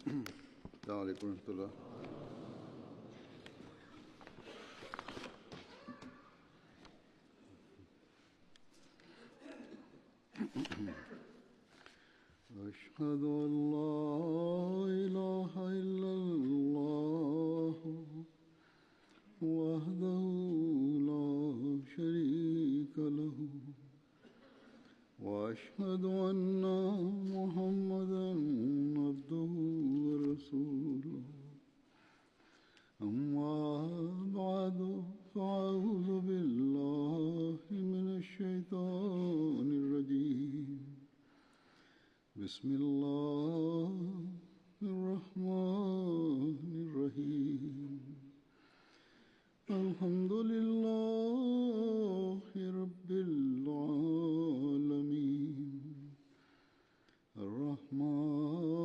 السلام عليكم ورحمة الله. أشهد أن لا إله إلا الله وحده لا شريك له وأشهد أن محمدا عبده ورسوله أما بعد فأعوذ بالله من الشيطان الرجيم بسم الله الرحمن الرحيم الحمد لله رب العالمين الرحمن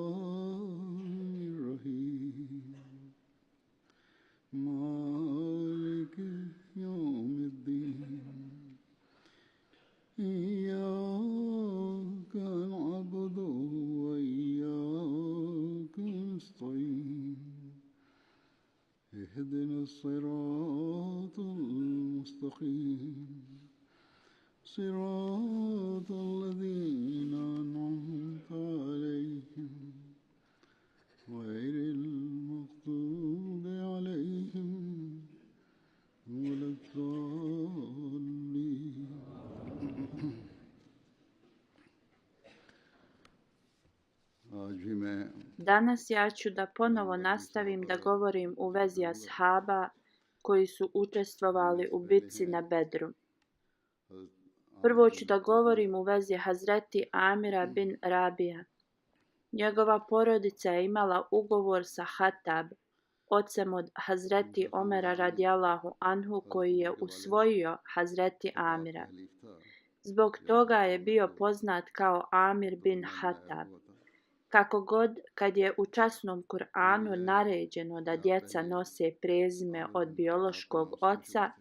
الرحيم مالك يوم الدين إياك نعبد وإياك نستعين اهدنا الصراط المستقيم صراط الذين أنعمت عليهم غير المغضوب عليهم ولا الضالين. Danas ja ću da ponovo nastavim da govorim u vezi ashaba koji su učestvovali u bitci na Bedru. Prvo ću da govorim u vezi Hazreti Amira bin Rabija. Njegova porodica je imala ugovor sa Hatab, ocem od Hazreti Omera radijallahu anhu, koji je usvojio Hazreti Amira. Zbog toga je bio poznat kao Amir bin Hatab. Kako god, kad je u časnom Kur'anu naređeno da djeca nose prezime od biološkog oca,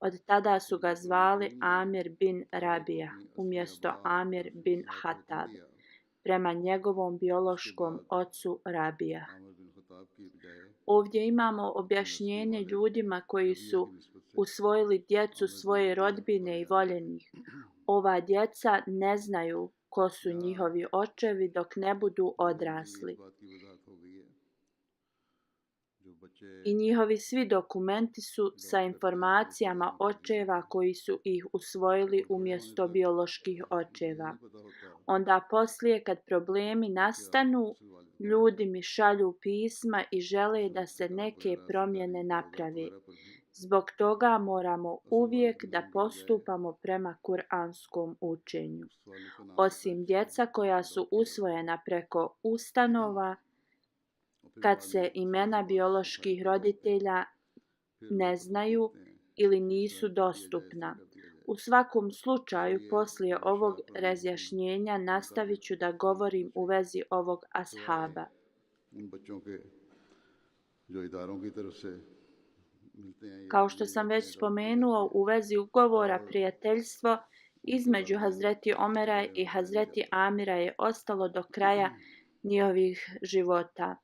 od tada su ga zvali Amir bin Rabija umjesto Amir bin Hatab, prema njegovom biološkom ocu Rabija. Ovdje imamo objašnjenje ljudima koji su usvojili djecu svoje rodbine i voljenih. Ova djeca ne znaju ko su njihovi očevi dok ne budu odrasli. I njihovi svi dokumenti su sa informacijama očeva koji su ih usvojili umjesto bioloških očeva. Onda poslije, kad problemi nastanu, ljudi mi šalju pisma i žele da se neke promjene naprave. Zbog toga moramo uvijek da postupamo prema kuranskom učenju. Osim djeca koja su usvojena preko ustanova, kad se imena bioloških roditelja ne znaju ili nisu dostupna. U svakom slučaju, poslije ovog razjašnjenja nastavit ću da govorim u vezi ovog ashaba. Kao što sam već spomenuo, u vezi ugovora prijateljstvo između Hazreti Omera i Hazreti Amira je ostalo do kraja njihovih života.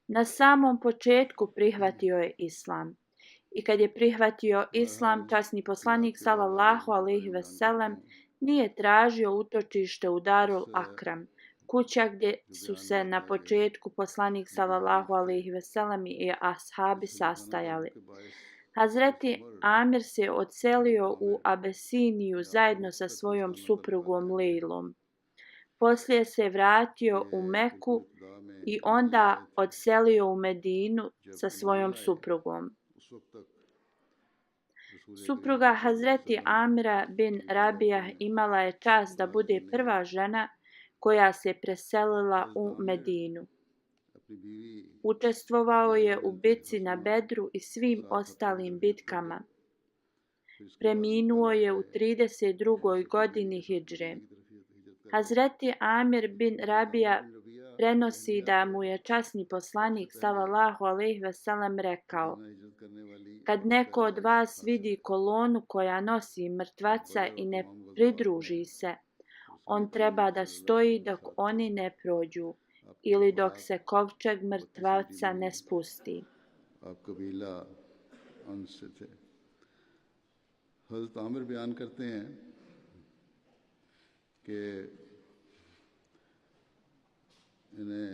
Na samom početku prihvatio je islam. I kad je prihvatio islam, časni poslanik sallallahu alejhi ve sellem nije tražio utočište u Darul Akram, kuća gdje su se na početku poslanik sallallahu alejhi ve sellem i ashabi sastajali. Hazreti Amir se odselio u Abesiniju zajedno sa svojom suprugom Lejlom. Poslije se vratio u Meku i onda odselio u Medinu sa svojom suprugom. Supruga Hazreti Amira bin Rabija imala je čast da bude prva žena koja se preselila u Medinu. Učestvovao je u bitci na Bedru i svim ostalim bitkama. Preminuo je u 32. godini hidžre. Hazreti Amir bin Rabija prenosi da mu je časni poslanik sallallahu alejhi ve sellem rekao: kad neko od vas vidi kolonu koja nosi mrtvaca i ne pridruži se, on treba da stoji dok oni ne prođu ili dok se kovčeg mrtvaca ne spusti. आप कबीला अंश से थे। हज़रत आमिर बयान करते हैं कि इन्हें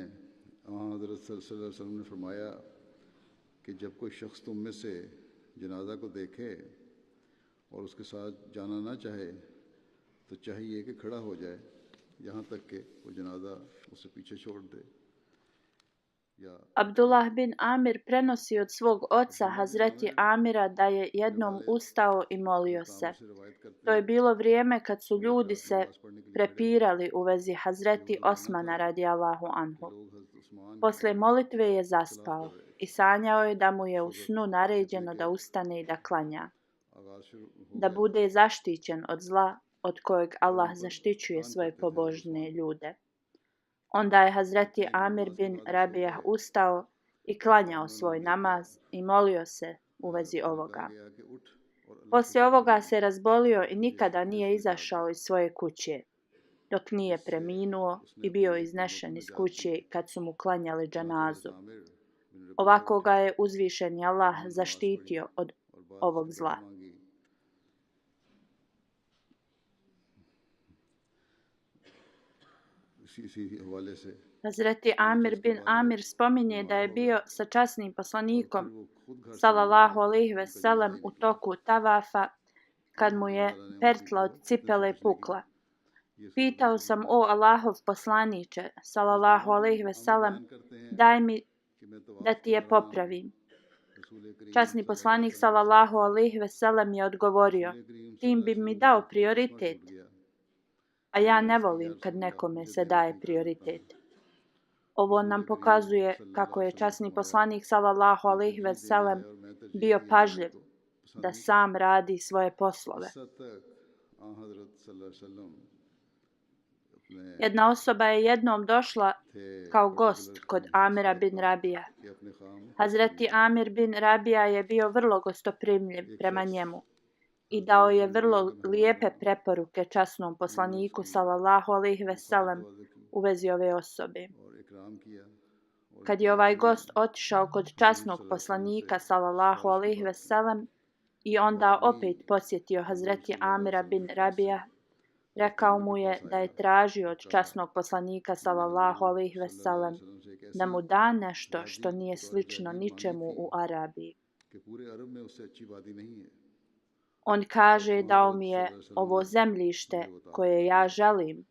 हज़रत सल्लल्लाहु अलैहि वसल्लम ने फरमाया कि जब कोई शख्स तुम में से जनाजा को देखे और उसके साथ जाना ना चाहे तो चाहिए कि खड़ा हो जाए यहाँ तक कि वो जनाजा उसे पीछे छोड़ दे। Abdullah bin Amir prenosi od svog oca Hazreti Amira da je jednom ustao i molio se. To je bilo vrijeme kad su ljudi se prepirali u vezi Hazreti Osmana radijallahu anhu. Poslije molitve je zaspao i sanjao je da mu je u snu naređeno da ustane i da klanja, da bude zaštićen od zla od kojeg Allah zaštićuje svoje pobožne ljude. Onda je Hazreti Amir bin Rabijah ustao i klanjao svoj namaz i molio se u vezi ovoga. Poslije ovoga se razbolio i nikada nije izašao iz svoje kuće, dok nije preminuo i bio iznešen iz kuće kad su mu klanjali džanazu. Ovako ga je uzvišeni Allah zaštitio od ovog zla. Hazreti Amir bin Amir spominje da je bio sa časnim poslanikom sallallahu alejhi ve sellem u toku tavafa kad mu je pertla od cipele pukla. Pitao sam: o Allahov poslaniče sallallahu alejhi ve sellem, daj mi da ti je popravim. Časni poslanik sallallahu alejhi ve sellem je odgovorio: tim bi mi dao prioritet, a ja ne volim kad nekome se daje prioritet. Ovo nam pokazuje kako je časni poslanik sallallahu alejhi ve sellem bio pažljiv da sam radi svoje poslove. Jedna osoba je jednom došla kao gost kod Amira bin Rabija. Hazreti Amir bin Rabija je bio vrlo gostoprimljiv prema njemu i dao je vrlo lijepe preporuke časnom poslaniku sallallahu alejhi ve sellem u vezi ove osobe. Kad je ovaj gost otišao kod časnog poslanika sallallahu alejhi ve sellem i onda opet posjetio Hazreti Amira bin Rabija, rekao mu je da je tražio od časnog poslanika sallallahu alejhi ve sellem da mu da nešto što nije slično ničemu u Arabiji. On kaže: dao mi je ovo zemljište koje ja želim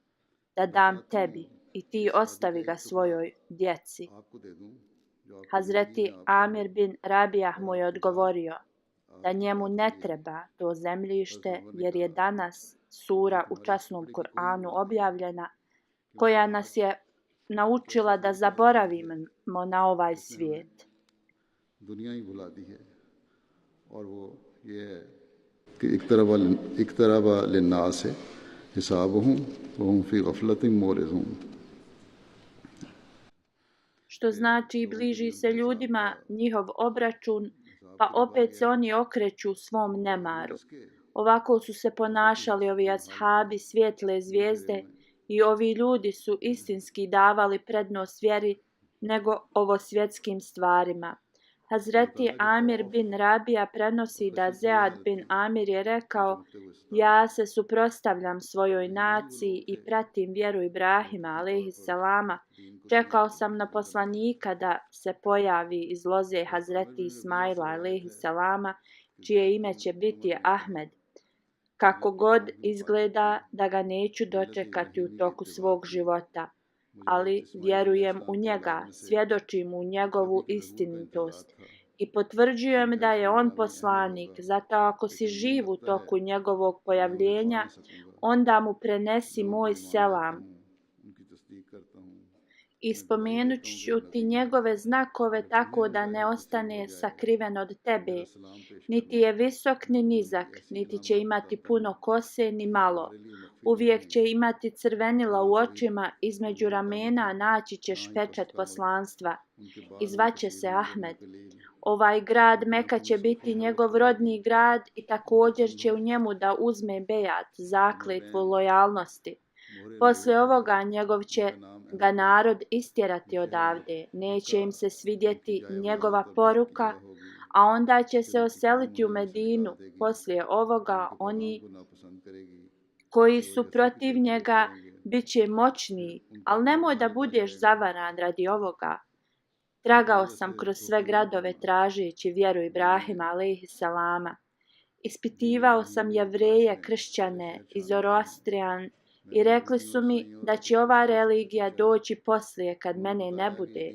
da dam tebi i ti ostavi ga svojoj djeci. Hazreti Amir bin Rabijah mu je odgovorio da njemu ne treba to zemljište jer je danas sura u časnom Kur'anu objavljena koja nas je naučila da zaboravimo na ovaj svijet. इक़्तरबा लिन्नास हिसाबुहुम वहुम फ़ी ग़फ़लतिन मुरिज़ून. Što znači bliži se ljudima njihov obračun, pa opet se oni okreću svom nemaru. Ovako su se ponašali ovi ashabi svijetle zvijezde i ovi ljudi su istinski davali prednost vjeri nego ovo svjetskim stvarima. Hazreti Amir bin Rabija prenosi da Zead bin Amir je rekao: ja se suprotstavljam svojoj naciji i pratim vjeru Ibrahima alejhisselama. Čekao sam na poslanika da se pojavi iz loze Hazreti Ismaila alejhisselama, čije ime će biti Ahmed. Kako god izgleda da ga neću dočekati u toku svog života, ali vjerujem u njega, svjedočim u njegovu istinitost i potvrđujem da je on poslanik. Zato ako si živ u toku njegovog pojavljenja, onda mu prenesi moj selam. I spomenut ću ti njegove znakove tako da ne ostane sakriven od tebe. Niti je visok ni nizak, niti će imati puno kose ni malo. Uvijek će imati crvenila u očima, između ramena naći ćeš pečat poslanstva i zvaće se Ahmed. Ovaj grad Meka će biti njegov rodni grad i također će u njemu da uzme bejat, zakletvu lojalnosti. Poslije ovoga njegov će ga narod istjerati odavde, neće im se svidjeti njegova poruka, a onda će se oseliti u Medinu. Poslije ovoga oni koji su protiv njega bit će moćniji, ali nemoj da budeš zavaran radi ovoga. Tragao sam kroz sve gradove tražeći vjeru Ibrahima alejhiselama. Ispitivao sam Jevreje, kršćane i Zoroastrijan i rekli su mi da će ova religija doći poslije kad mene ne bude.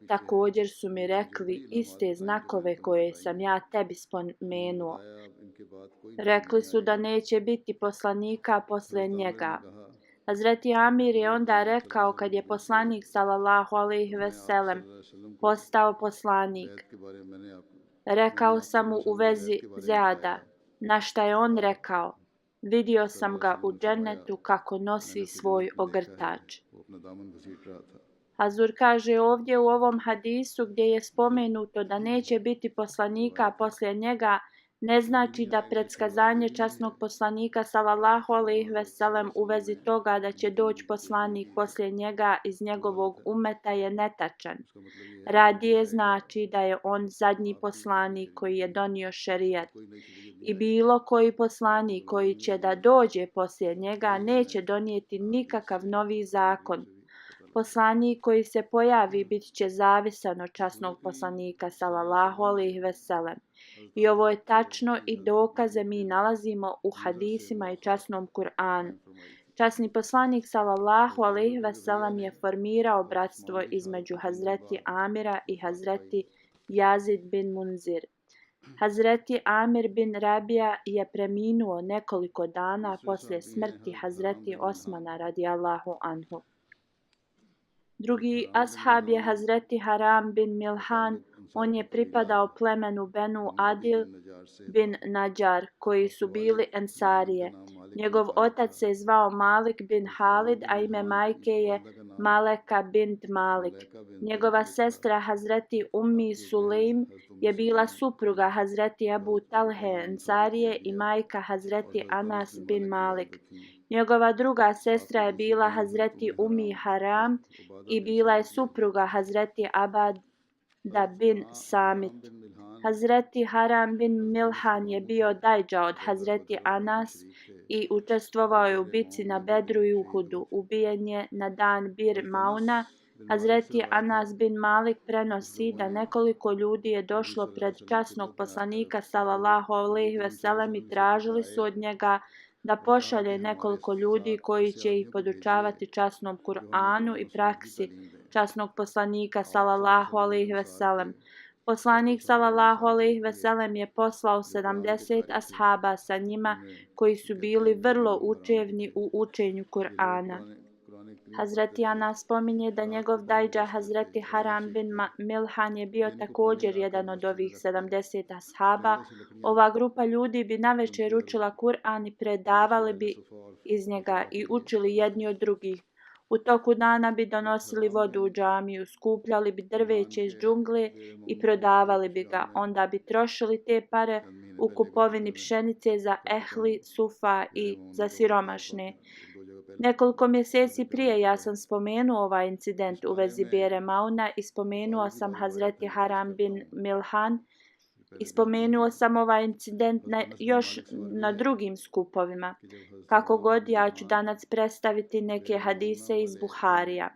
Također su mi rekli iste znakove koje sam ja tebi spomenuo. Rekli su da neće biti poslanika poslije njega. Hazreti Amir je onda rekao kad je poslanik sallallahu alejhi ve sellem postao poslanik. Rekao sam mu u vezi Zeada, na šta je on rekao: vidio sam ga u džennetu kako nosi svoj ogrtač. Hazur kaže ovdje u ovom hadisu gdje je spomenuto da neće biti poslanika poslije njega, ne znači da predskazanje časnog poslanika sallallahu alejhi ve sellem u vezi toga da će doći poslanik poslije njega iz njegovog umeta je netačan. Radije znači da je on zadnji poslanik koji je donio šerijat. I bilo koji poslanik koji će da dođe poslije njega neće donijeti nikakav novi zakon. Poslanik koji se pojavi bit će zavisan od časnog poslanika sallallahu alejhi ve sellem. I ovo je tačno i dokaze mi nalazimo u hadisima i časnom Kur'anu. Časni poslanik sallallahu alejhi ve sellem je formirao bratstvo između Hazreti Amira i Hazreti Yazid bin Munzir. Hazreti Amir bin Rabija je preminuo nekoliko dana poslije smrti Hazreti Osmana radijallahu anhu. Drugi ashab je Hazreti Haram bin Milhan, on je pripadao plemenu Benu Adil bin Nadjar, koji su bili Ensarije. Njegov otac se zvao Malik bin Halid, a ime majke je Maleka bint Malik. Njegova sestra Hazreti Ummi Sulejm je bila supruga Hazreti Abu Talhe Ensarije i majka Hazreti Anas bin Malik. Njegova druga sestra je bila Hazreti Ummi Haram i bila je supruga Hazreti Abada bin Samit. Hazreti Haram bin Milhan je bio dajđa od Hazreti Anas i učestvovao je u bici na Bedru i Uhudu. Ubijen je na dan Bir Mauna. Hazreti Anas bin Malik prenosi da nekoliko ljudi je došlo pred časnog poslanika sallallahu alejhi ve sellem i tražili su od njega da pošalje nekoliko ljudi koji će ih podučavati časnom Kur'anu i praksi časnog poslanika sallallahu alejhi ve sellem. Poslanik sallallahu alejhi ve sellem je poslao 70 ashaba sa njima koji su bili vrlo učevni u učenju Kur'ana. Hazreti Anas spominje da njegov dajđa Hazreti Haram bin Milhan je bio također jedan od ovih 70 ashaba. Ova grupa ljudi bi navečer učila Kur'an i predavali bi iz njega i učili jedni od drugih. U toku dana bi donosili vodu u džamiju, skupljali bi drveće iz džungle i prodavali bi ga. Onda bi trošili te pare u kupovini pšenice za ehli, sufa i za siromašne. Nekoliko mjeseci prije ja sam spomenuo ovaj incident u vezi Bire Mauna i spomenuo sam Hazreti Haram bin Milhan i spomenuo sam ovaj incident još na drugim skupovima. Kako god, ja ću danas predstaviti neke hadise iz Buharija.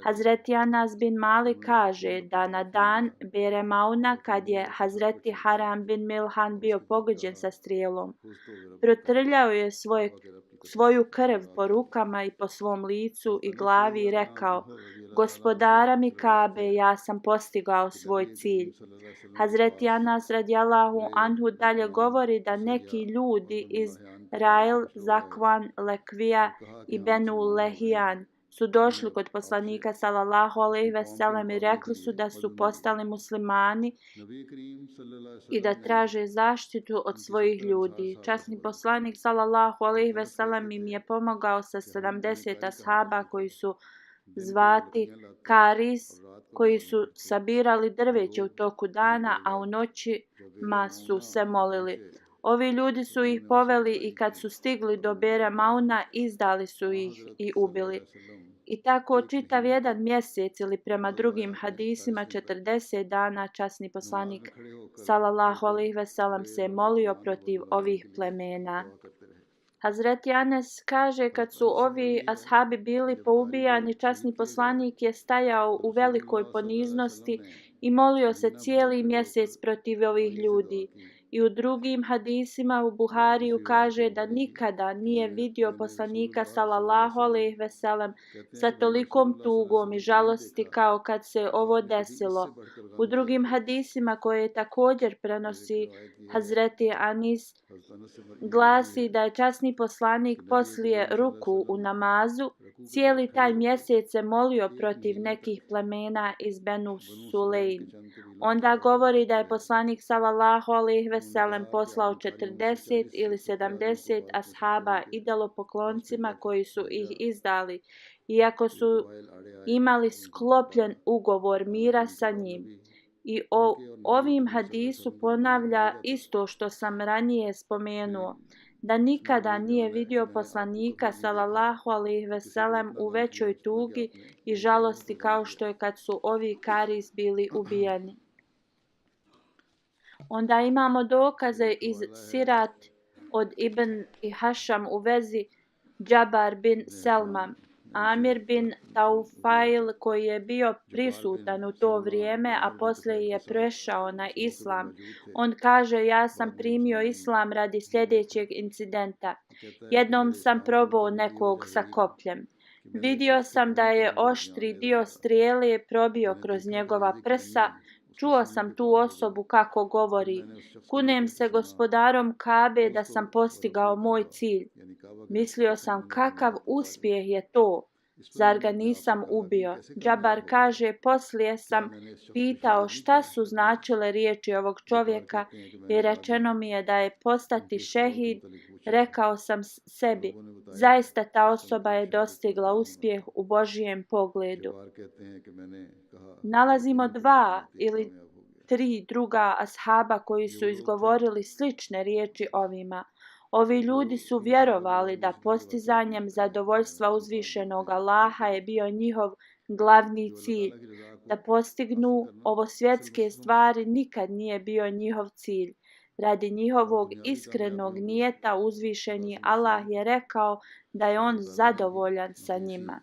Hazreti Anas bin Malik kaže da na dan Bire Mauna, kad je Hazreti Haram bin Milhan bio pogođen sa strijelom, protrljao je svoju krv po rukama i po svom licu i glavi i rekao: Gospodara mi Kabe, ja sam postigao svoj cilj. Hazreti Anas radijallahu anhu dalje govori da neki ljudi iz Rail, Zakvan, Lekvija i Benu Lehijan su došli kod poslanika sallallahu alejhi ve sellem i rekli su da su postali muslimani i da traže zaštitu od svojih ljudi. Časni poslanik sallallahu alejhi ve sellem im je pomogao sa 70 ashaba koji su zvati Karis, koji su sabirali drveće u toku dana, a u noćima su se molili. Ovi ljudi su ih poveli i kad su stigli do Bere Mauna, izdali su ih i ubili. I tako čitav jedan mjesec ili prema drugim hadisima 40 dana časni poslanik sallallahu alejhi ve sellem se molio protiv ovih plemena. Hazreti Anes kaže kad su ovi ashabi bili poubijani, časni poslanik je stajao u velikoj poniznosti i molio se cijeli mjesec protiv ovih ljudi. I u drugim hadisima u Buhariju kaže da nikada nije vidio poslanika sallallahu alejhi ve sellem sa tolikom tugom i žalosti kao kad se ovo desilo. U drugim hadisima koje također prenosi Hazreti Anis glasi da je časni poslanik poslije ruku u namazu cijeli taj mjesec se molio protiv nekih plemena iz Benu Sulejm. Onda govori da je poslanik sallallahu alejhi ve sellem poslao 40 ili 70 ashaba idolopokloncima koji su ih izdali, iako su imali sklopljen ugovor mira sa njim. I ovim hadisu ponavlja isto što sam ranije spomenuo, da nikada nije vidio poslanika sallallahu alejhi ve sellem u većoj tugi i žalosti kao što je kad su ovi karis bili ubijeni. Onda imamo dokaze iz Sirat od Ibn Hašam u vezi Džabar bin Selma. Amir bin Taufail koji je bio prisutan u to vrijeme, a poslije je prešao na islam. On kaže, ja sam primio islam radi sljedećeg incidenta. Jednom sam probao nekog sa kopljem. Vidio sam da je oštri dio strijele probio kroz njegova prsa. Čuo sam tu osobu kako govori, kunem se gospodarom Kabe da sam postigao moj cilj. Mislio sam kakav uspjeh je to, zar ga nisam ubio. Džabar kaže, poslije sam pitao šta su značile riječi ovog čovjeka i rečeno mi je da je postati šehid. Rekao sam sebi, zaista ta osoba je dostigla uspjeh u Božijem pogledu. Nalazimo 2 ili 3 druga ashaba koji su izgovorili slične riječi ovima. Ovi ljudi su vjerovali da postizanjem zadovoljstva uzvišenog Allaha je bio njihov glavni cilj. Da postignu ovo svjetske stvari nikad nije bio njihov cilj. Radi njihovog iskrenog nijeta uzvišeni Allah je rekao da je on zadovoljan sa njima.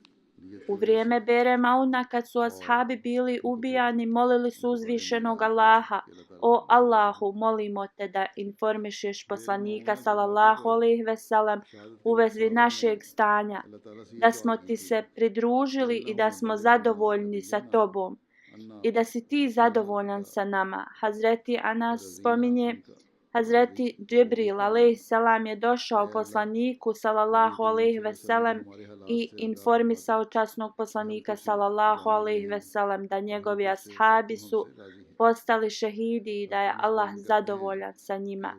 U vrijeme Bere Mauna kad su ashabi bili ubijani, molili su uzvišenog Allaha, o Allahu, molimo te da informišeš poslanika sallallahu alejhi ve sellem u vezi našeg stanja, da smo ti se pridružili i da smo zadovoljni sa tobom i da si ti zadovoljan sa nama. Hazreti Anas spominje, Hazreti Džibril alejhiselam je došao poslaniku sallallahu alejhi ve sellem i informisao časnog poslanika sallallahu alejhi ve sellem da njegovi ashabi su postali šehidi i da je Allah zadovoljan sa njima.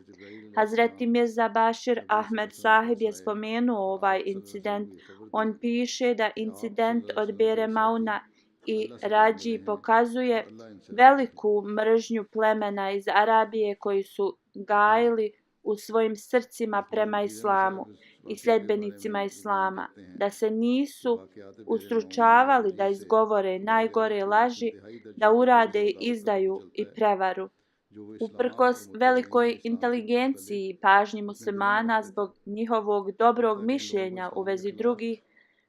Hazreti Mirza Bashir Ahmed Sahib je spomenuo ovaj incident. On piše da incident od Bere Mauna i Rađi pokazuje veliku mržnju plemena iz Arabije koji su gajili u svojim srcima prema islamu i sljedbenicima islama, da se nisu ustručavali da izgovore najgore laži, da urade izdaju i prevaru. Uprkos velikoj inteligenciji i pažnji muslimana zbog njihovog dobrog mišljenja u vezi drugih,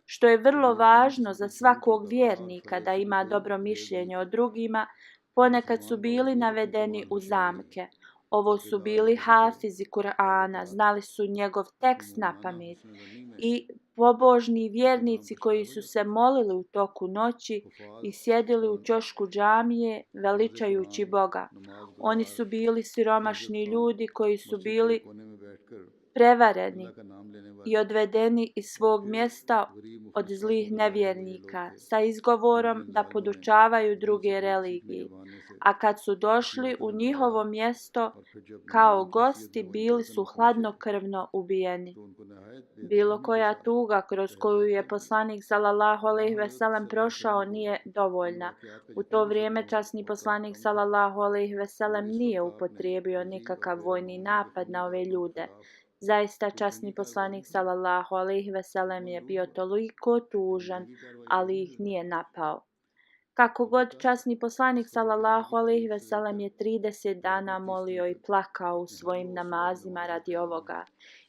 što je vrlo važno za svakog vjernika da ima dobro mišljenje o drugima, ponekad su bili navedeni u zamke. Ovo su bili hafizi Kur'ana, znali su njegov tekst napamet i pobožni vjernici koji su se molili u toku noći i sjedili u ćošku džamije veličajući Boga. Oni su bili siromašni ljudi koji su bili prevareni i odvedeni iz svog mjesta od zlih nevjernika sa izgovorom da podučavaju druge religije. A kad su došli u njihovo mjesto kao gosti, bili su hladnokrvno ubijeni. Bilo koja tuga kroz koju je poslanik sallallahu alejhi ve sellem prošao nije dovoljna. U to vrijeme časni poslanik sallallahu alejhi ve sellem nije upotrijebio nikakav vojni napad na ove ljude. Zaista časni poslanik sallallahu alejhi ve sellem je bio toliko tužan, ali ih nije napao. Kako god, časni poslanik sallallahu alejhi ve sellem je 30 dana molio i plakao u svojim namazima radi ovoga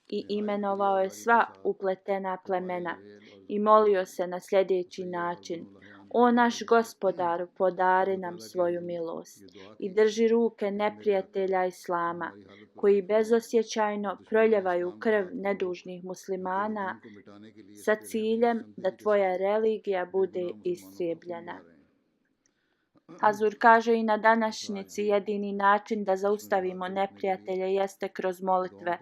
i imenovao je sva upletena plemena i molio se na sljedeći način: O naš Gospodaru, podari nam svoju milost i drži ruke neprijatelja Islama, koji bezosjećajno proljevaju krv nedužnih muslimana sa ciljem da tvoja religija bude istrijebljena. Hazur kaže i na današnjici jedini način da zaustavimo neprijatelje jeste kroz molitve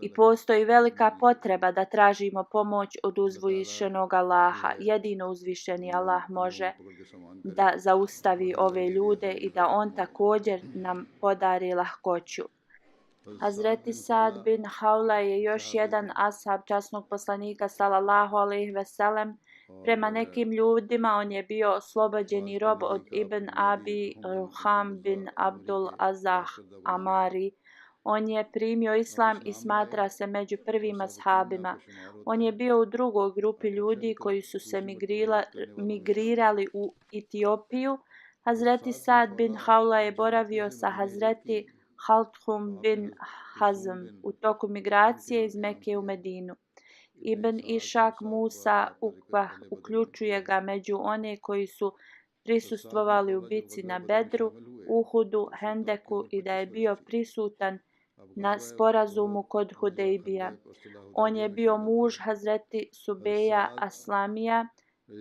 i postoji velika potreba da tražimo pomoć od uzvišenog Allaha. Jedino uzvišeni Allah može da zaustavi ove ljude i da on također nam podari lahkoću. Hazreti Sad bin Haula je još jedan ashab časnog poslanika sallallahu alejhi ve sellem. Prema nekim ljudima on je bio oslobođeni rob od Ibn Abi Ruham bin Abdul Azah Amari. On je primio islam i smatra se među prvim ashabima. On je bio u drugoj grupi ljudi koji su se migrirali u Etiopiju. Hazreti Sad bin Haula je boravio sa Hazreti Halthum bin Hazm u toku migracije iz Mekke u Medinu. Ibn Išak Musa Ukva uključuje ga među one koji su prisustvovali u bici na Bedru, Uhudu, Hendeku i da je bio prisutan na sporazumu kod Hudejbija. On je bio muž Hazreti Subeja Aslamija,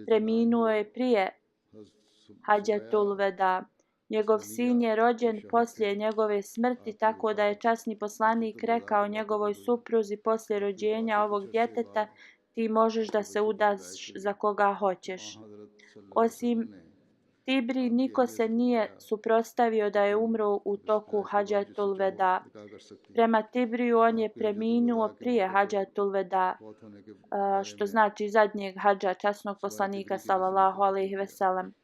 preminuo je prije Hadžetul Veda. Njegov sin je rođen poslije njegove smrti, tako da je časni poslanik rekao njegovoj supruzi poslije rođenja ovog djeteta: ti možeš da se udaš za koga hoćeš. Osim Tibri, niko se nije suprotstavio da je umro u toku Hadžetul Veda. Prema Tibriju on je preminuo prije Hadžetul Veda, što znači zadnjeg hadža časnog poslanika sallallahu alejhi ve sellem.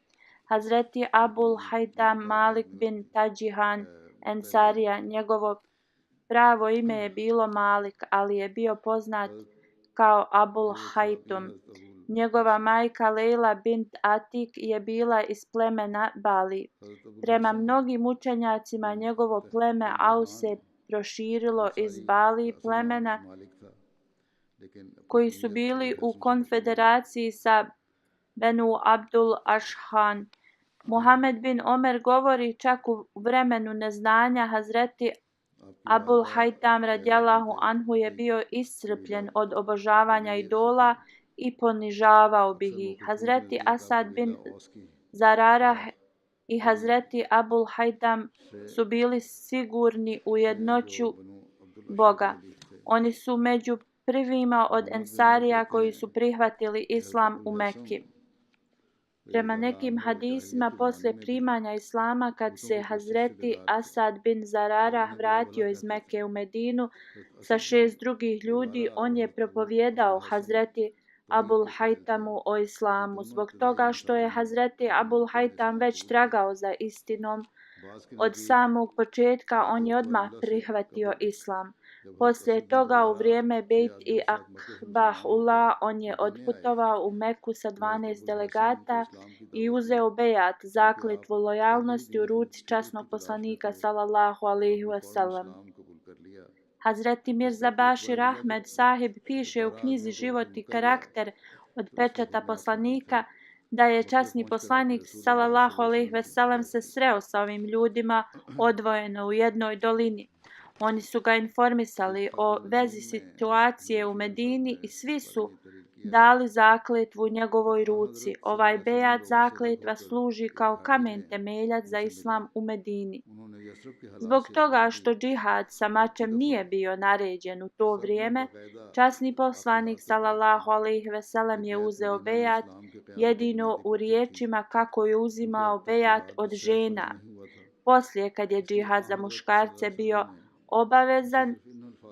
Hazreti Abul Haytham Malik bin Tađihan Ensarija, njegovo pravo ime je bilo Malik, ali je bio poznat kao Abul Haythum. Njegova majka Leila bint Atik je bila iz plemena Bali. Prema mnogim učenjacima njegovo pleme Aus se proširilo iz Bali plemena koji su bili u konfederaciji sa Benu Abdul Ashhan. Muhammed bin Omer govori čak u vremenu neznanja Hazreti Abul Haytham radijallahu anhu je bio iscrpljen od obožavanja idola i ponižavao bi ih. Hazreti Asad bin Zararah i Hazreti Abul Haytham su bili sigurni u jednoću Boga. Oni su među prvima od Ensarija koji su prihvatili islam u Mekki. Prema nekim hadisima, poslije primanja islama, kad se Hazreti Asad bin Zararah vratio iz Mekke u Medinu sa 6 drugih ljudi, on je propovijedao Hazreti Abul Haythamu o islamu. Zbog toga što je Hazreti Abul Haytham već tragao za istinom od samog početka, on je odmah prihvatio islam. Poslije toga, u vrijeme Bejt i Akbahullah, on je odputovao u Meku sa 12 delegata i uzeo bejat, zakletvu lojalnosti u ruci časnog poslanika sallallahu alejhi ve sellem. Hazreti Mirza Bashir Ahmed Sahib piše u knjizi Život i karakter od pečata poslanika da je časni poslanik sallallahu alejhi ve sellem se sreo sa ovim ljudima odvojeno u jednoj dolini. Oni su ga informisali o vezi situacije u Medini i svi su dali zakletvu njegovoj ruci. Ovaj bejat zakletva služi kao kamen temeljac za islam u Medini. Zbog toga što džihad sa mačem nije bio naređen u to vrijeme, časni poslanik sallallahu alejhi ve sellem je uzeo bejat jedino u riječima kako je uzimao bejat od žena. Poslije, kad je džihad za muškarce bio obavezan,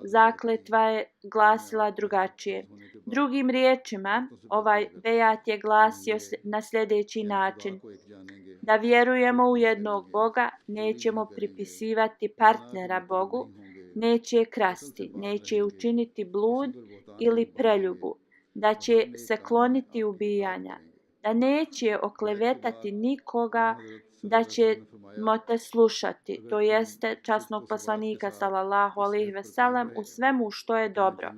zakletva je glasila drugačije. Drugim riječima, ovaj bejat je glasio na sljedeći način: da vjerujemo u jednog Boga, nećemo pripisivati partnera Bogu, neće krasti, neće učiniti blud ili preljubu, da će se kloniti ubijanja, da neće oklevetati nikoga, da ćemo te slušati, to jeste časnog poslanika sallallahu alejhi ve sellem u svemu što je dobro.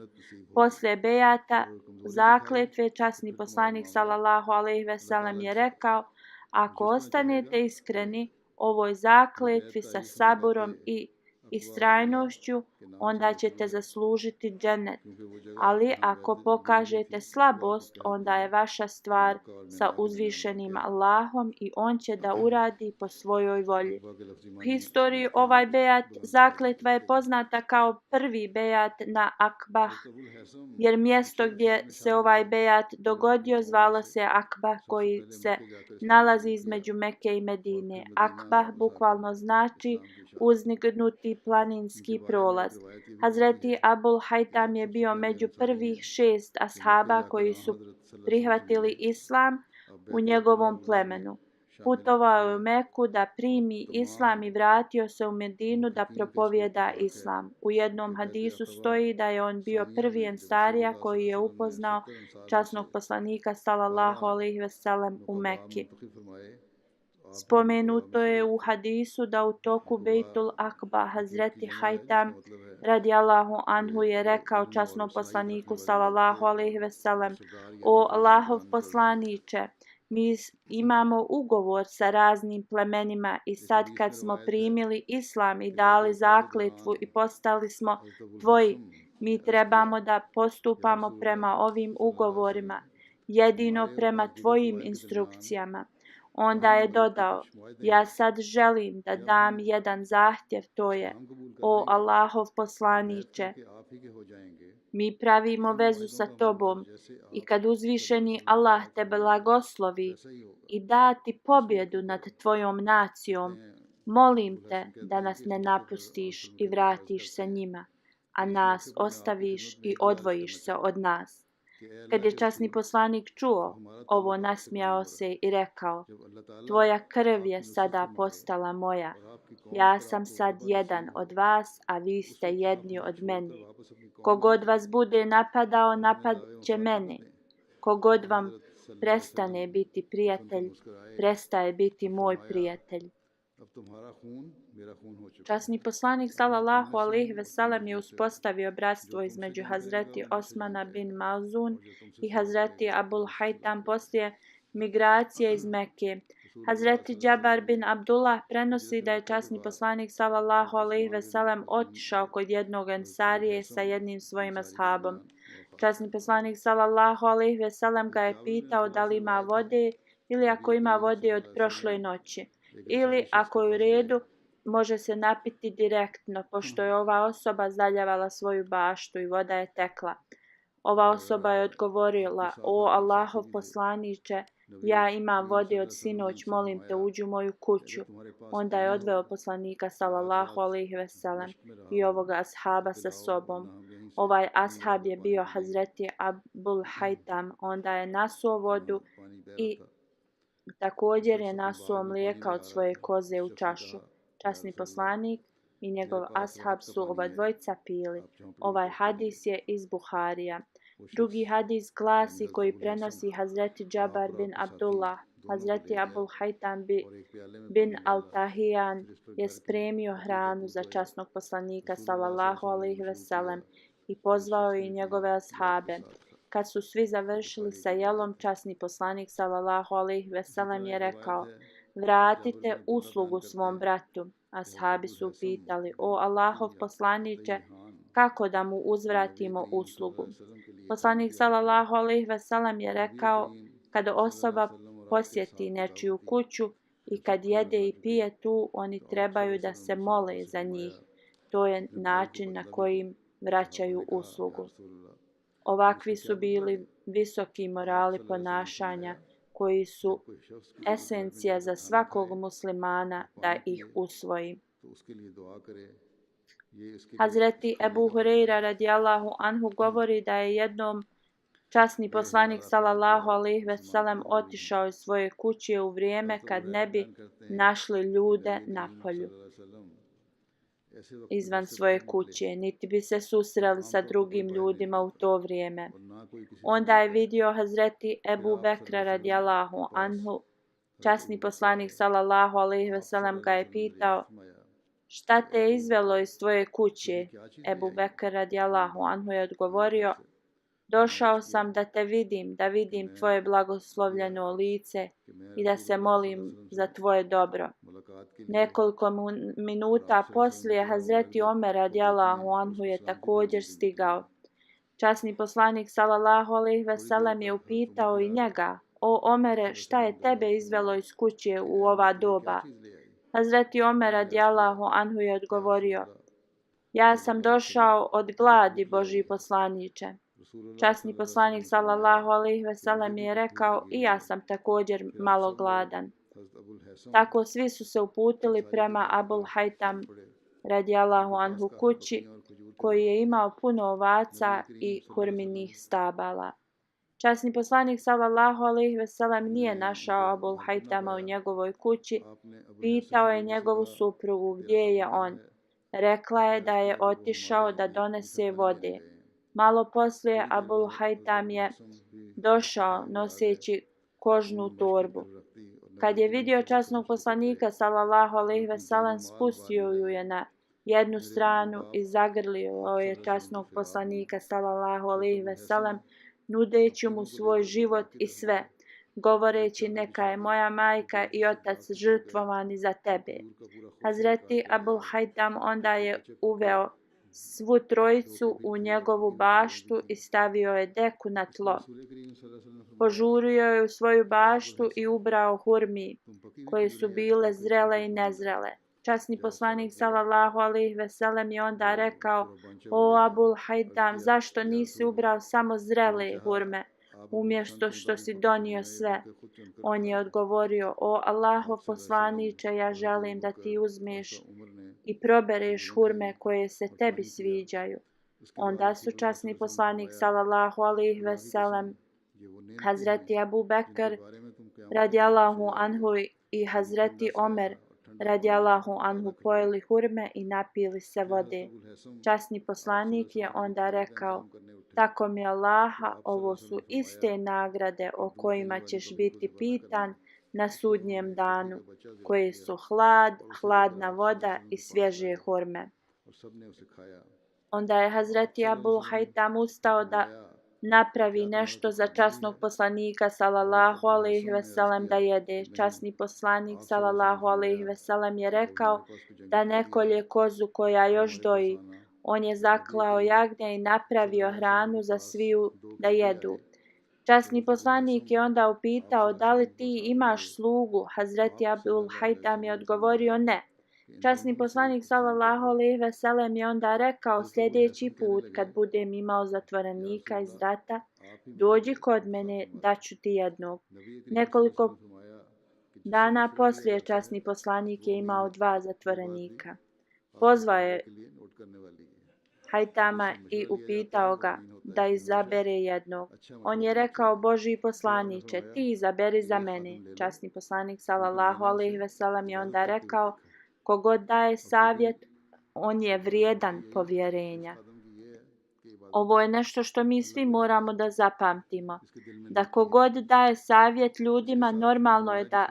Poslije bejata zakletve časni poslanik sallallahu alejhi ve sellem je rekao: ako ostanete iskreni ovoj zakletvi sa saburom i istrajnošću, onda ćete zaslužiti džennet. Ali ako pokažete slabost, onda je vaša stvar sa uzvišenim Allahom i on će da uradi po svojoj volji. U historiji ovaj bejat zakletva je poznata kao prvi bejat na Akbah, jer mjesto gdje se ovaj bejat dogodio zvalo se Akbah, koji se nalazi između Mekke i Medine. Akbah bukvalno znači uzdignuti planinski prolaz. Hazreti Abul Hajtam je bio među prvih 6 ashaba koji su prihvatili islam u njegovom plemenu. Putovao je u Meku da primi islam i vratio se u Medinu da propovjeda islam. U jednom hadisu stoji da je on bio prvi ensarija koji je upoznao časnog poslanika sallallahu alejhi ve sellem u Mekki. Spomenuto je u hadisu da u toku Bejtul Akba Hazreti Hajtam radijallahu anhu je rekao časnom poslaniku sallallahu alejhi ve sellem: o Allahov poslaniče, mi imamo ugovor sa raznim plemenima i sad kad smo primili islam i dali zakletvu i postali smo tvoji, mi trebamo da postupamo prema ovim ugovorima, jedino prema tvojim instrukcijama. Onda je dodao: ja sad želim da dam jedan zahtjev, to je: o Allahov poslaniče, mi pravimo vezu sa tobom i kad uzvišeni Allah te blagoslovi i da ti pobjedu nad tvojom nacijom, molim te da nas ne napustiš i vratiš se njima, a nas ostaviš i odvojiš se od nas. Kad je časni poslanik čuo ovo, nasmijao se i rekao: tvoja krv je sada postala moja. Ja sam sad jedan od vas, a vi ste jedni od mene. Kogod vas bude napadao, napadće mene. Kogod vam prestane biti prijatelj, prestaje biti moj prijatelj. Časni poslanik sallallahu alejhi ve sellem je uspostavio bratstvo između Hazreti Osmana bin Mazun i Hazreti Abul Hajtam poslije migracije iz Mekke. Hazreti Džabar bin Abdullah prenosi da je časni poslanik sallallahu alejhi ve sellem otišao kod jednog ensarije sa jednim svojim ashabom. Časni poslanik sallallahu alejhi ve sellem ga je pitao da li ima vode ili ako ima vode od prošle noći, ili ako je u redu može se napiti direktno, pošto je ova osoba zaljavala svoju baštu i voda je tekla. Ova osoba je odgovorila: o Allahov poslaniče, ja imam vode od sinoć, molim te uđi u moju kuću. Onda je odveo poslanika sallallahu alejhi ve sellem i ovoga ashaba sa sobom. Ovaj ashab je bio Hazreti Abul Hajtam. Onda je nasuo vodu i također je nasuo mlijeka od svoje koze u čašu. Časni poslanik i njegov ashab su oba dvojica pili. Ovaj hadis je iz Buharija. Drugi hadis glasi, koji prenosi Hazreti Džabar bin Abdullah: Hazreti Abul Hajtam bin Al-Tahijan je spremio hranu za časnog poslanika sallallahu alejhi ve sellem i pozvao i njegove ashabe. Kad su svi završili sa jelom, časni poslanik sallallahu alejhi ve sellem je rekao: vratite uslugu svom bratu. Ashabi su pitali: o Allahov poslaniče, kako da mu uzvratimo uslugu? Poslanik sallallahu alejhi ve sellem je rekao: kada osoba posjeti nečiju kuću i kad jede i pije tu, oni trebaju da se mole za njih. To je način na koji im vraćaju uslugu. Ovakvi su bili visoki morali ponašanja koji su esencija za svakog muslimana da ih usvoji. Hazreti Ebu Hureyra radijallahu anhu govori da je jednom časni poslanik sallallahu alejhi ve sellem otišao iz svoje kuće u vrijeme kad ne bi našli ljude na polju izvan svoje kuće, niti bi se susreli sa drugim ljudima u to vrijeme. Onda je vidio Hazreti Ebu Bekra radijallahu anhu. Časni poslanik sallallahu alejhi ve sellem ga je pitao: šta te je izvelo iz tvoje kuće? Ebu Bekr radijallahu anhu je odgovorio: došao sam da te vidim, da vidim tvoje blagoslovljeno lice i da se molim za tvoje dobro. Nekoliko minuta poslije Hazreti Omer radijallahu anhu je također stigao. Časni poslanik sallallahu alejhi ve sellem je upitao i njega: o Omere, šta je tebe izvelo iz kuće u ova doba? Hazreti Omer radijallahu anhu je odgovorio: ja sam došao od gladi, Božji poslaniče. Časni poslanik sallallahu alejhi ve sellem je rekao: i ja sam također malo gladan. Tako svi su se uputili prema Abul Haytam radijallahu anhu kući, koji je imao puno ovaca i hurminih stabala. Časni poslanik sallallahu alejhi ve sellem nije našao Abul Haytama u njegovoj kući. Pitao je njegovu suprugu gdje je on. Rekla je da je otišao da donese vode. Malo poslije Abul Haytam je došao noseći kožnu torbu. Kad je vidio časnog poslanika sallallahu alejhi ve sellem, spustio ju je na jednu stranu i zagrlio je časnog poslanika sallallahu alejhi ve sellem, nudeći mu svoj život i sve, govoreći: neka je moja majka i otac žrtvovani za tebe. Hazreti Abul Haytam onda je uveo svu trojicu u njegovu baštu i stavio je deku na tlo. Požurio je u svoju baštu i ubrao hurmi, koje su bile zrele i nezrele. Časni poslanik sallallahu alejhi ve sellem je onda rekao: o Abul Haytam, zašto nisi ubrao samo zrele hurme, umjesto što si donio sve? On je odgovorio: o Allahov poslaniče, ja želim da ti uzmeš i probereš hurme koje se tebi sviđaju. Onda su časni poslanik sallallahu alejhi ve sellem, Hazreti Abu Bekr radijallahu anhu i Hazreti Omer radijallahu anhu pojeli hurme i napili se vode. Časni poslanik je onda rekao: tako mi Allaha, ovo su iste nagrade o kojima ćeš biti pitan na sudnjem danu, koje su hlad, hladna voda i svježe hurme. Onda je Hazreti Abul Haytam ustao da napravi nešto za časnog poslanika sallallahu alejhi ve sellem da jede. Časni poslanik sallallahu alejhi ve sellem je rekao da ne kolje kozu koja još doji. On je zaklao jagnje i napravio hranu za sviju da jedu. Časni poslanik je onda upitao: da li ti imaš slugu? Hazreti Abul Haytam je odgovorio: ne. Časni poslanik sallallahu alejhi ve sellem je onda rekao: sljedeći put kad budem imao zatvorenika iz rata, dođi kod mene, daću ti jednog. Nekoliko dana poslije časni poslanik je imao 2 zatvorenika. Pozvao je Haytama i upitao ga da izabere jednog. On je rekao: Božji poslaniče, ti izaberi za mene. Časni poslanik sallallahu alejhi ve sellem je onda rekao: kogod daje savjet, on je vrijedan povjerenja. Ovo je nešto što mi svi moramo da zapamtimo. Da kogod daje savjet ljudima, normalno je da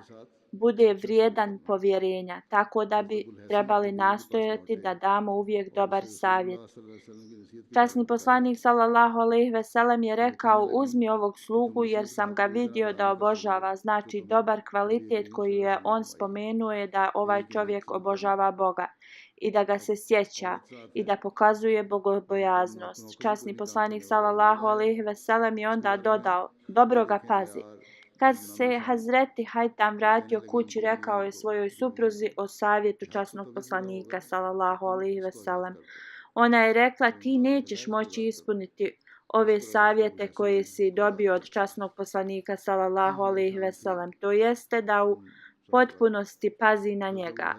bude vrijedan povjerenja. Tako da bi trebali nastojati da damo uvijek dobar savjet. Časni poslanik sallallahu alejhi ve sellem je rekao: uzmi ovog slugu jer sam ga vidio da obožava. Znači dobar kvalitet koji je on spomenuo je da ovaj čovjek obožava Boga i da ga se sjeća i da pokazuje bogobojaznost. Časni poslanik sallallahu alejhi ve sellem je onda dodao: dobro ga pazi. Kad se Hazreti Hajtam vratio kući, rekao je svojoj supruzi o savjetu časnog poslanika sallallahu alejhi ve sellem. Ona je rekla: ti nećeš moći ispuniti ove savjete koje si dobio od časnog poslanika sallallahu alejhi ve sellem, to jeste da u potpunosti pazi na njega.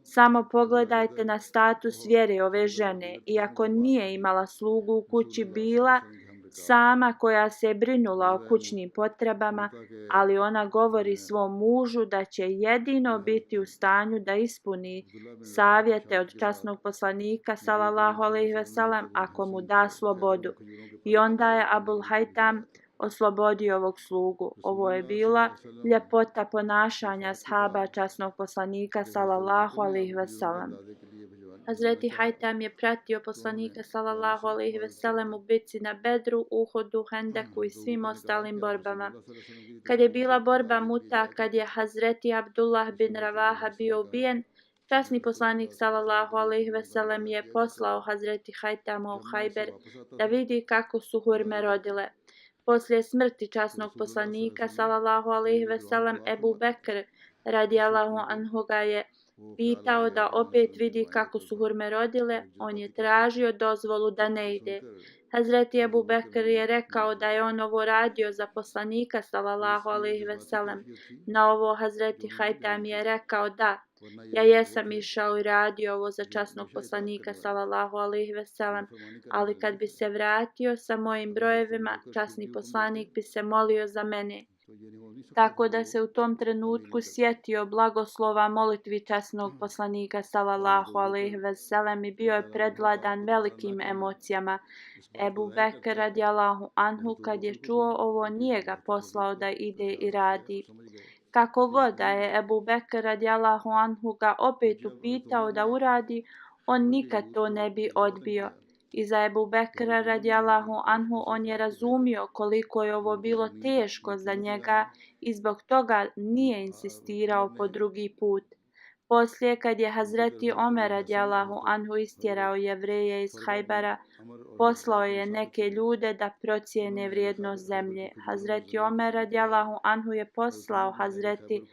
Samo pogledajte na status vjere ove žene, iako nije imala slugu u kući, bila sama koja se brinula o kućnim potrebama, ali ona govori svom mužu da će jedino biti u stanju da ispuni savjete od časnog poslanika sallallahu alejhi ve sellem ako mu da slobodu. I onda je Abul Hajtam oslobodio ovog slugu. Ovo je bila ljepota ponašanja ashaba časnog poslanika sallallahu alejhi ve sellem. Hazreti Hajtam je pratio poslanika sallallahu alejhi ve sellem u bitci na Bedru, Uhudu, Hendeku i svim ostalim borbama. Kad je bila borba Muta, kad je Hazreti Abdullah bin Ravaha bio ubijen, časni poslanik sallallahu alejhi ve sellem je poslao Hazreti Hajtama u Hajber da vidi kako su hurme rodile. Poslije smrti časnog poslanika sallallahu alejhi ve sellem, Ebu Bekr radijallahu anhu ga je pitao da opet vidi kako su hurme rodile. On je tražio dozvolu da ne ide. Hazreti Ebu Bekr je rekao da je on ovo radio za poslanika sallallahu alejhi ve sellem. Na ovo Hazreti Hajtam je rekao: da, ja jesam išao i radio ovo za časnog poslanika sallallahu alejhi ve sellem, ali kad bi se vratio sa mojim brojevima, časni poslanik bi se molio za mene. Tako da se u tom trenutku sjetio blagoslova molitvi časnog poslanika sallallahu alejhi ve sellem i bio je predvladan velikim emocijama. Ebu Bekr radijallahu anhu kad je čuo ovo, nije ga poslao da ide i radi. Kako god da je Ebu Bekr radijallahu anhu ga opet upitao da uradi, on nikad to ne bi odbio. I za Ebu Bekra radijallahu anhu on je razumio koliko je ovo bilo teško za njega i zbog toga nije insistirao po drugi put. Poslije, kad je Hazreti Omer radijallahu anhu istjerao Jevreje iz Hajbara, poslao je neke ljude da procijene vrijednost zemlje. Hazreti Omer radijallahu anhu je poslao Hazreti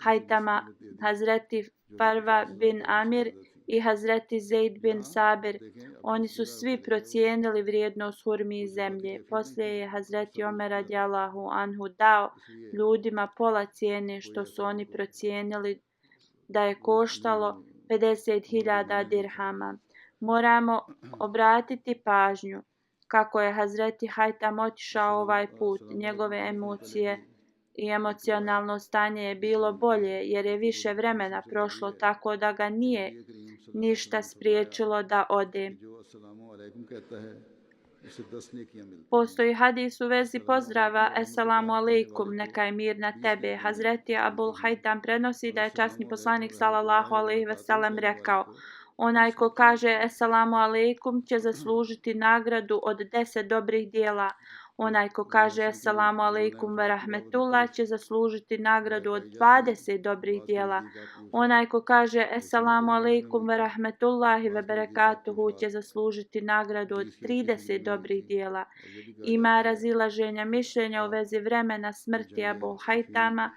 Hajtama, Hazreti Farva bin Amir i Hazreti Zeid bin Sabir. Oni su svi procijenili vrijednost hurmi iz zemlje. Poslije je Hazreti Omer radijallahu anhu dao ljudima pola cijene što su oni procijenili da je koštalo 50.000 dirhama. Moramo obratiti pažnju kako je Hazreti Hajtam otišao ovaj put. Njegove emocije i emocionalno stanje je bilo bolje jer je više vremena prošlo, tako da ga nije ništa spriječilo da ode. Postoji hadis u vezi pozdrava Esselamu alejkum, neka je mir na tebe. Hazreti Abul Hajtam prenosi da je časni poslanik sallallahu alejhi ve sellem rekao: onaj ko kaže Esselamu alejkum će zaslužiti nagradu od 10 dobrih dijela. Onaj ko kaže Esselamu alejkum ve rahmetullah će zaslužiti nagradu od 20 dobrih dijela. Onaj ko kaže Esselamu alejkum ve rahmetullahi ve berekatuhu će zaslužiti nagradu od 30 dobrih dijela. Ima razilaženja mišljenja u vezi vremena smrti Abu Hajtama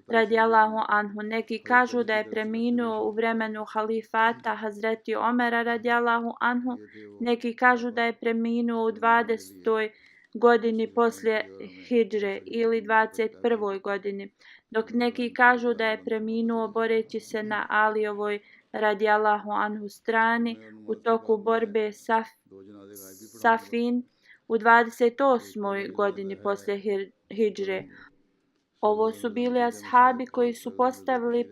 radijallahu anhu. Neki kažu da je preminuo u vremenu halifata Hazreti Omera radijallahu anhu. Neki kažu da je preminuo u 20. godini poslije hidžre ili 21. godini, dok neki kažu da je preminuo boreći se na Alijovoj radijallahu anhu strani u toku borbe Safin u 28. godini poslije hidžre. Ovo su bili ashabi koji su postavili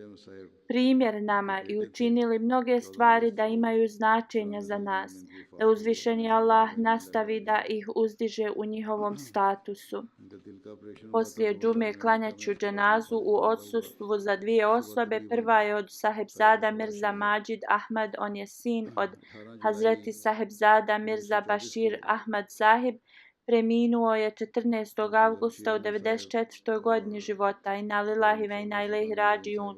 primjer nama i učinili mnoge stvari da imaju značenja za nas, da uzvišeni Allah nastavi da ih uzdiže u njihovom statusu. Poslije džume klanjaću dženazu u odsustvu za 2 osobe. Prva je od Sahebzada Mirza Mađid Ahmad, on je sin od Hazreti Sahebzada Mirza Bashir Ahmad Sahib. Preminuo je 14. avgusta u 94. godini života. Inna lillahi ve inna ilaihi rađiun.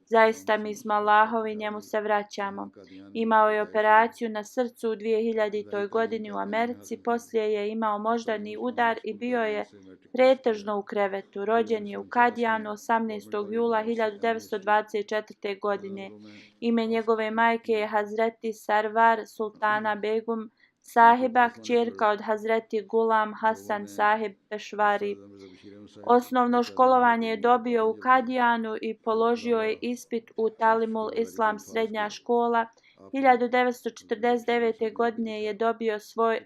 Zaista mi smo Allahovi, njemu se vraćamo. Imao je operaciju na srcu u 2000. godini u Americi, poslije je imao moždani udar i bio je pretežno u krevetu. Rođen je u Kadijanu 18. jula 1924. godine. Ime njegove majke je Hazreti Sarvar Sultana Begum Sahiba, kćerka od Hazreti Gulam Hasan Sahib Pešvari. Osnovno školovanje je dobio u Kadijanu i položio je ispit u Talimul Islam srednja škola. 1949. godine je dobio svoj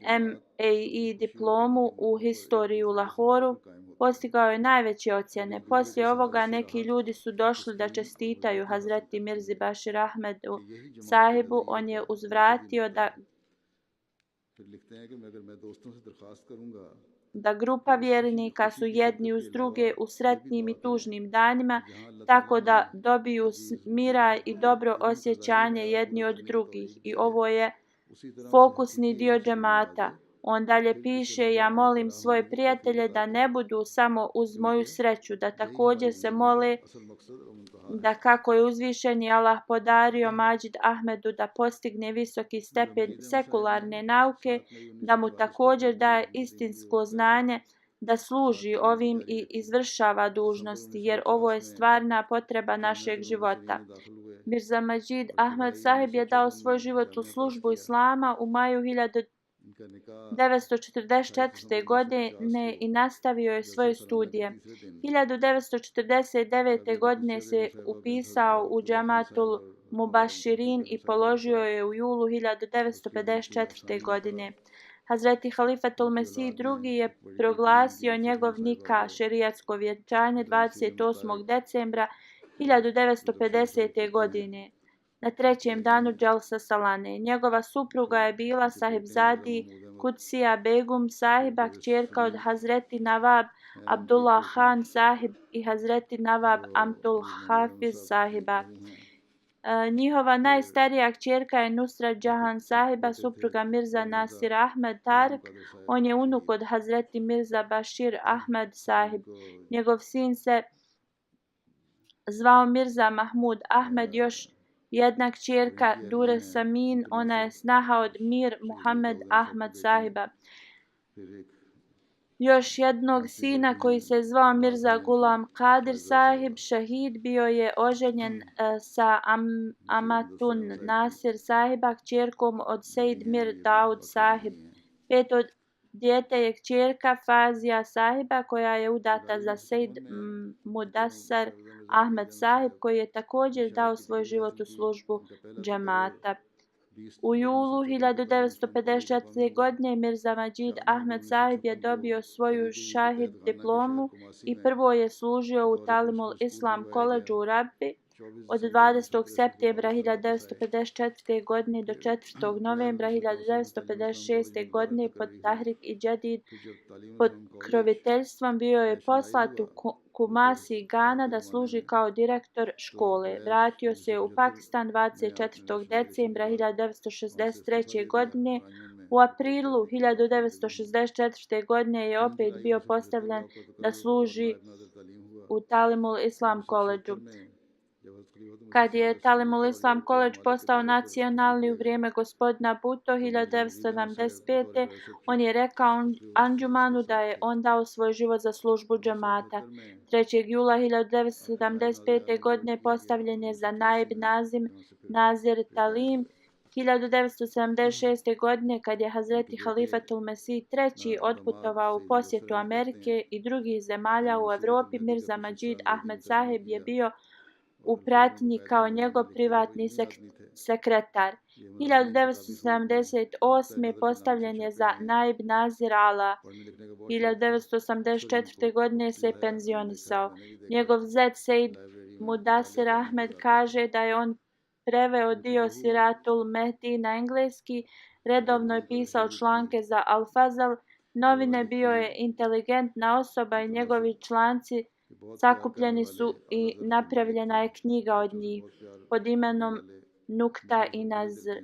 MAE diplomu u historiji u Lahoru. Postigao je najveće ocjene. Poslije ovoga neki ljudi su došli da čestitaju Hazreti Mirzi Bashir Ahmedu Sahibu. On je uzvratio da grupa vjernika su jedni uz druge u sretnim i tužnim danima, tako da dobiju miraj i dobro osjećanje jedni od drugih. I ovo je fokusni dio džemata. On dalje piše: ja molim svoje prijatelje da ne budu samo uz moju sreću, da također se mole da kako je uzvišeni Allah podario Mađid Ahmedu da postigne visoki stepen sekularne nauke, da mu također daje istinsko znanje, da služi ovim i izvršava dužnosti, jer ovo je stvarna potreba našeg života. Mirza Mađid Ahmed Sahib je dao svoj život u službu Islama u maju 1944. godine i nastavio je svoje studije. 1949. godine se upisao u Džamatul Mubaširin i položio je u julu 1954. godine. Hazreti Halifatul Mesih II. Je proglasio njegov nikah, šerijatsko vjenčanje, 28. decembra 1950. godine. Na trećem danu Dželsa Salane. Njegova supruga je bila Sahibzadi Kudsija Begum Sahiba, kćerka od Hazreti Nawab Abdullah Khan Sahib i Hazreti Nawab Amtul Hafiz Sahiba. Njihova najstarija kćerka je Nusrat Jahan Sahiba, supruga Mirza Nasir Ahmed Tarik. On je unuk od Hazreti Mirza Bashir Ahmed Sahib. Njegov sin se zvao Mirza Mahmud Ahmed. Još jedna kćerka Dure Samin, ona je snaha od Mir Muhammed Ahmad Sahiba. Još jednog sina koji se zvao Mirza Gulam Qadir Sahib, šahid, bio je oženjen sa Amatun Nasir Sahiba, kćerkom od Sejd Mir Daud Sahib. Peto dijete je kćerka Fazija Sahiba koja je udata za Sejd Mudassar Ahmed Sahib, koji je također dao svoj život u službu džemata. U julu 1954. godine Mirza Mađid Ahmed Sahib je dobio svoju šahid diplomu i prvo je služio u Talimul Islam koledžu u Rabbi od 20. septembra 1954. godine do 4. novembra 1956. godine pod Tahrik i Jadid pod kroviteljstvom. Bio je poslat u Kumasi, Gana, da služi kao direktor škole. Vratio se u Pakistan 24. decembra 1963. godine. U aprilu 1964. godine je opet bio postavljen da služi u Talimul Islam koledžu. Kad je Talimul Islam koledž postao nacionalni u vrijeme gospodina Bhutto 1975. on je rekao Anđumanu da je on dao svoj život za službu džemata. 3. jula 1975. godine postavljen je za naib nazim Nazir Talim. 1976. godine kad je Hazreti Halifatul Mesih III. Otputovao u posjetu Amerike i drugih zemalja u Evropi, Mirza Mađid Ahmed Sahib je bio u pratnji kao njegov privatni sekretar. 1978. postavljen je za naib Nazir Ala. 1984. godine se penzionisao. Njegov zet Sejd Mudassir Ahmed kaže da je on preveo dio Siratul Mehdi na engleski, redovno je pisao članke za Al-Fazal novine, bio je inteligentna osoba i njegovi članci sakupljeni su i napravljena je knjiga od njih pod imenom Nukta i Nazr.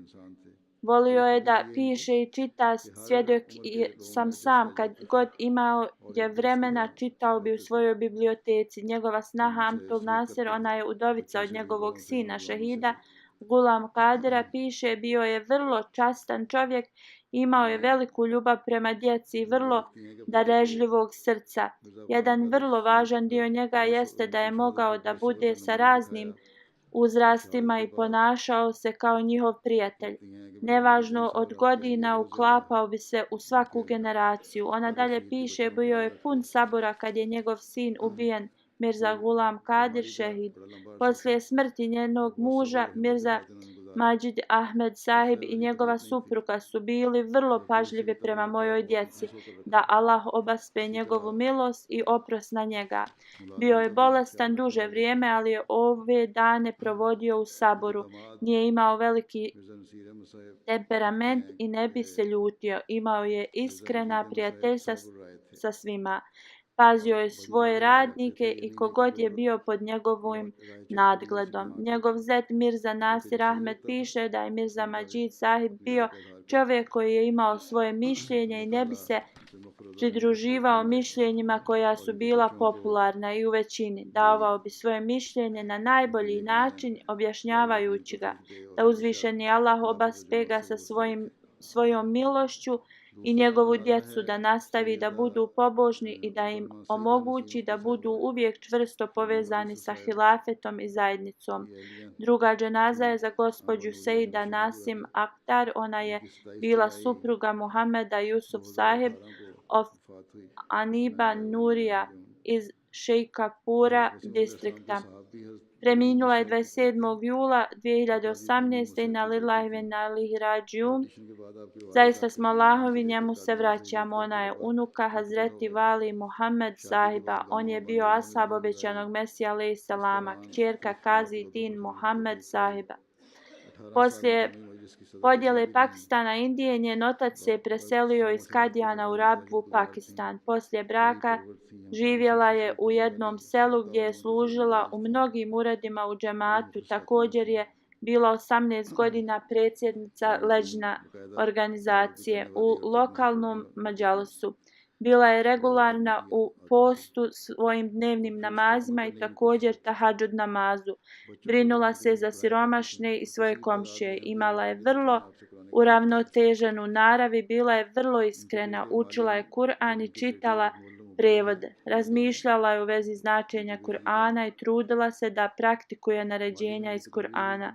Volio je da piše i čita, svjedok sam kad god imao je vremena čitao bi u svojoj biblioteci. Njegova snaha Amtul Nasir, ona je udovica od njegovog sina šehida Gulam Kadira, piše bio je vrlo častan čovjek, imao je veliku ljubav prema djeci i vrlo darežljivog srca. Jedan vrlo važan dio njega jeste da je mogao da bude sa raznim uzrastima i ponašao se kao njihov prijatelj. Nevažno od godina uklapao bi se u svaku generaciju. Ona dalje piše, bio je pun sabora kad je njegov sin ubijen, Mirza Gulam Kadir šehid. Poslije smrti njenog muža, Mirza Majid Ahmed Sahib i njegova supruga su bili vrlo pažljivi prema mojoj djeci, da Allah obaspe njegovu milost i oprost na njega. Bio je bolestan duže vrijeme, ali je ove dane provodio u saboru. Nije imao veliki temperament i ne bi se ljutio. Imao je iskrena prijateljstva sa svima. Pazio je svoje radnike i kogod je bio pod njegovim nadgledom. Njegov zet Mirza Nasir Ahmed piše da je Mirza Majid Sahib bio čovjek koji je imao svoje mišljenje i ne bi se pridruživao mišljenjima koja su bila popularna i u većini. Davao bi svoje mišljenje na najbolji način objašnjavajući ga, da uzvišeni Allah obaspe ga sa svojom milošću i njegovu djecu da nastavi da budu pobožni i da im omogući da budu uvijek čvrsto povezani sa hilafetom i zajednicom. Druga dženaza je za gospođu Sejda Nasim Akhtar. Ona je bila supruga Muhameda Yusuf Sahib of Aniba Nurija iz Šejkapura distrikta. Preminula je 27. jula 2018. Inna lillahi wa inna ilaihi rađiun. Zaista smo Allahovi, njemu se vraćamo. Ona je unuka Hazreti Vali Muhammed Sahiba. On je bio ashab obećanog Mesija alejhi selama, kćerka Kazi Din Muhammed Sahiba. Poslije podjele Pakistana i Indije, njen otac se preselio iz Kadijana u Rabvu, Pakistan. Poslije braka živjela je u jednom selu gdje je služila u mnogim uredima u džematu. Također je bila 18 godina predsjednica leđna organizacije u lokalnom mađalisu. Bila je regularna u postu svojim dnevnim namazima i također tahadžud namazu. Brinula se za siromašne i svoje komšije. Imala je vrlo uravnoteženu narav i bila je vrlo iskrena. Učila je Kur'an i čitala prevode. Razmišljala je u vezi značenja Kur'ana i trudila se da praktikuje naređenja iz Kur'ana.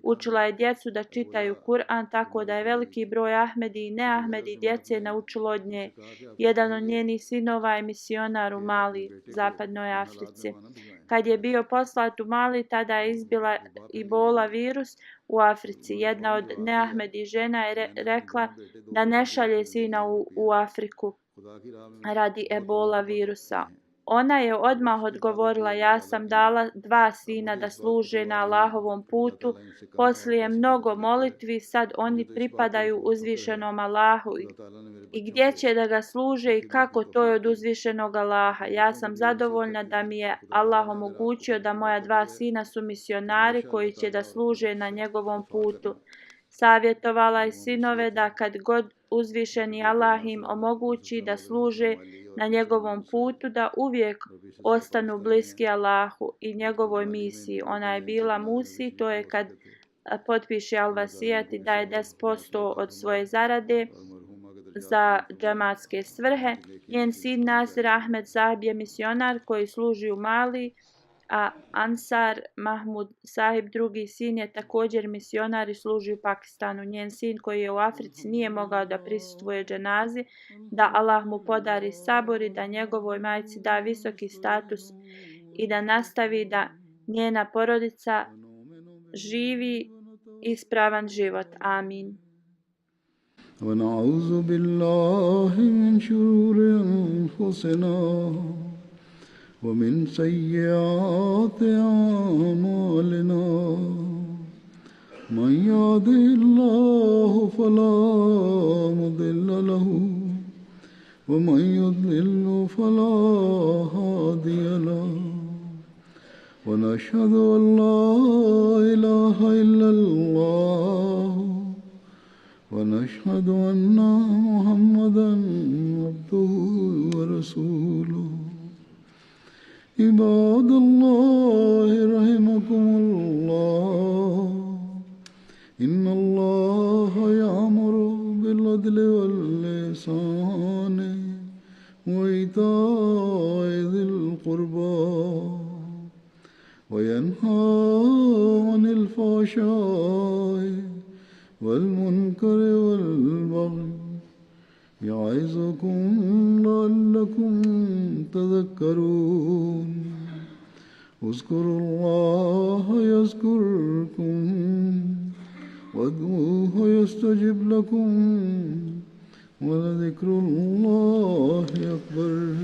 Učila je djecu da čitaju Kur'an, tako da je veliki broj Ahmedi i neahmedi djece naučilo od nje. Jedan od njenih sinova je misionar u Mali, zapadnoj Africi. Kad je bio poslat u Mali, tada je izbila Ebola virus u Africi. Jedna od neahmedi žena je rekla da ne šalje sina u Afriku radi Ebola virusa. Ona je odmah odgovorila, ja sam dala 2 sina da služe na Allahovom putu, poslije mnogo molitvi sad oni pripadaju uzvišenom Allahu i gdje će da ga služe i kako, to je od uzvišenog Allaha. Ja sam zadovoljna da mi je Allah omogućio da moja 2 sina su misionari koji će da služe na njegovom putu. Savjetovala je sinove da kad god uzvišeni Allah im omogući da služe na njegovom putu, da uvijek ostanu bliski Allahu i njegovoj misiji. Ona je bila musi, to je kad potpiše al-vasijat i daje 10% od svoje zarade za džematske svrhe. Njen sin Nasir Ahmed Sahib je misionar koji služi u Mali, a Ansar Mahmud Sahib, drugi sin, je također misionar i služi u Pakistanu. Njen sin koji je u Africi nije mogao da prisustvuje dženazi, da Allah mu podari sabor i da njegovoj majci da visoki status i da nastavi da njena porodica živi ispravan život. Amin. وَنَعُوذُ بِاللَّهِ مِنْ شُرُورِ أَنفُسِنَا ومن سيئات أعمالنا من يهده الله فلا مضل له ومن يضلل فلا هادي له ونشهد أن لا إله إلا الله وأشهد أن محمدا عبده ورسوله عباد الله رحمكم الله إن الله يأمر بالعدل والإحسان وإيتاء ذي القربى وينهى عن الفحشاء والمنكر والبغي يعظكم لعلكم تذكرون اذكروا الله يذكركم وادعوه يستجب لكم ولذكر الله أكبر.